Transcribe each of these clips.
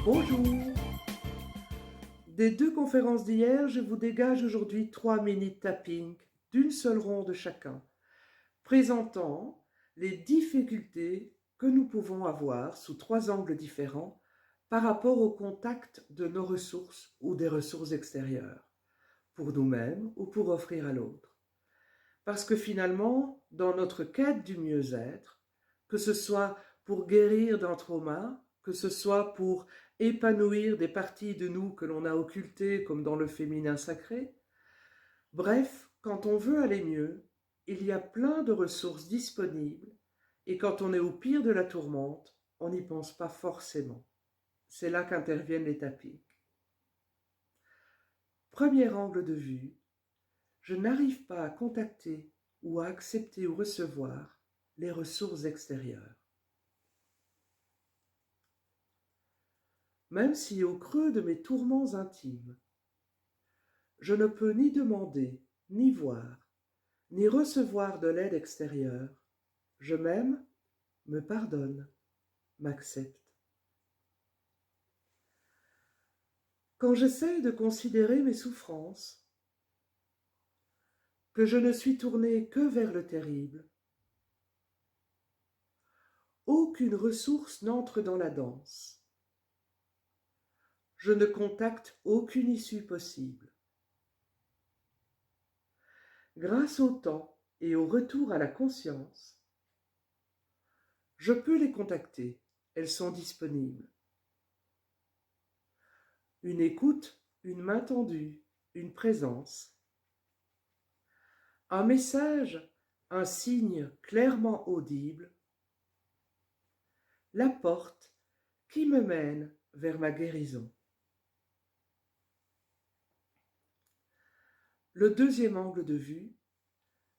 Bonjour! Des deux conférences d'hier, je vous dégage aujourd'hui 3 mini-tapping d'une seule ronde chacun, présentant les difficultés que nous pouvons avoir sous 3 angles différents par rapport au contact de nos ressources ou des ressources extérieures, pour nous-mêmes ou pour offrir à l'autre. Parce que finalement, dans notre quête du mieux-être, que ce soit pour guérir d'un trauma, que ce soit pour épanouir des parties de nous que l'on a occultées comme dans le féminin sacré, bref, quand on veut aller mieux, il y a plein de ressources disponibles et quand on est au pire de la tourmente, on n'y pense pas forcément. C'est là qu'interviennent les tapis. Premier angle de vue, je n'arrive pas à contacter ou à accepter ou recevoir les ressources extérieures. Même si au creux de mes tourments intimes, je ne peux ni demander, ni voir, ni recevoir de l'aide extérieure, je m'aime, me pardonne, m'accepte. Quand j'essaie de considérer mes souffrances, que je ne suis tournée que vers le terrible, aucune ressource n'entre dans la danse. Je ne contacte aucune issue possible. Grâce au temps et au retour à la conscience, je peux les contacter, elles sont disponibles. Une écoute, une main tendue, une présence. Un message, un signe clairement audible. La porte qui me mène vers ma guérison. Le deuxième angle de vue,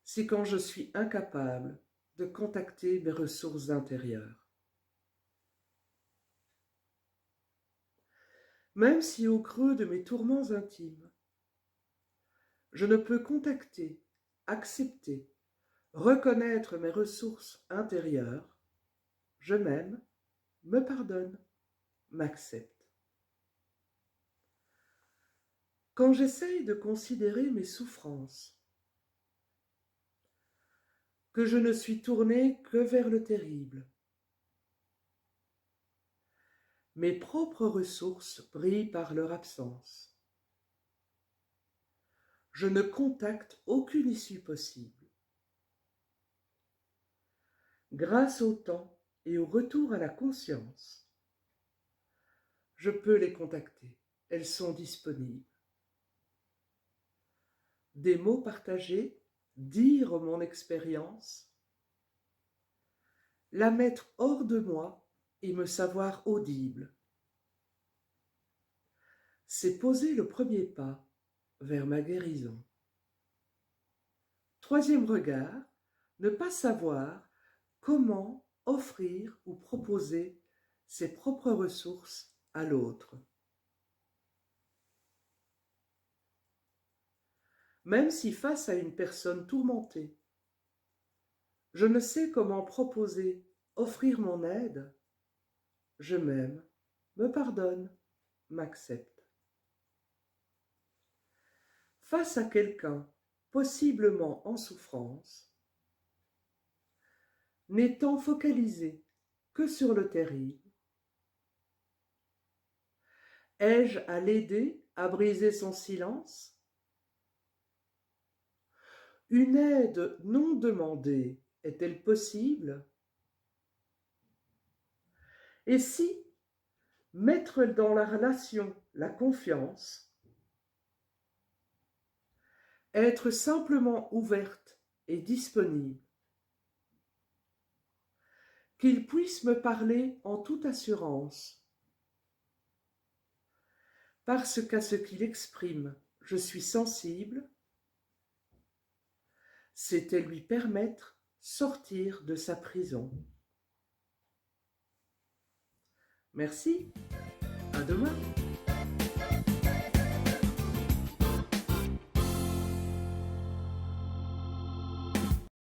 c'est quand je suis incapable de contacter mes ressources intérieures. Même si au creux de mes tourments intimes, je ne peux contacter, accepter, reconnaître mes ressources intérieures, je m'aime, me pardonne, m'accepte. Quand j'essaye de considérer mes souffrances, que je ne suis tournée que vers le terrible, mes propres ressources brillent par leur absence. Je ne contacte aucune issue possible. Grâce au temps et au retour à la conscience, je peux les contacter. Elles sont disponibles. Des mots partagés, dire mon expérience, la mettre hors de moi et me savoir audible. C'est poser le premier pas vers ma guérison. Troisième regard, ne pas savoir comment offrir ou proposer ses propres ressources à l'autre. Même si face à une personne tourmentée, je ne sais comment proposer, offrir mon aide, je m'aime, me pardonne, m'accepte. Face à quelqu'un possiblement en souffrance, n'étant focalisé que sur le terrible, ai-je à l'aider à briser son silence? Une aide non demandée est-elle possible? Et si mettre dans la relation la confiance, être simplement ouverte et disponible, qu'il puisse me parler en toute assurance, parce qu'à ce qu'il exprime, je suis sensible, c'était lui permettre sortir de sa prison. Merci, à demain.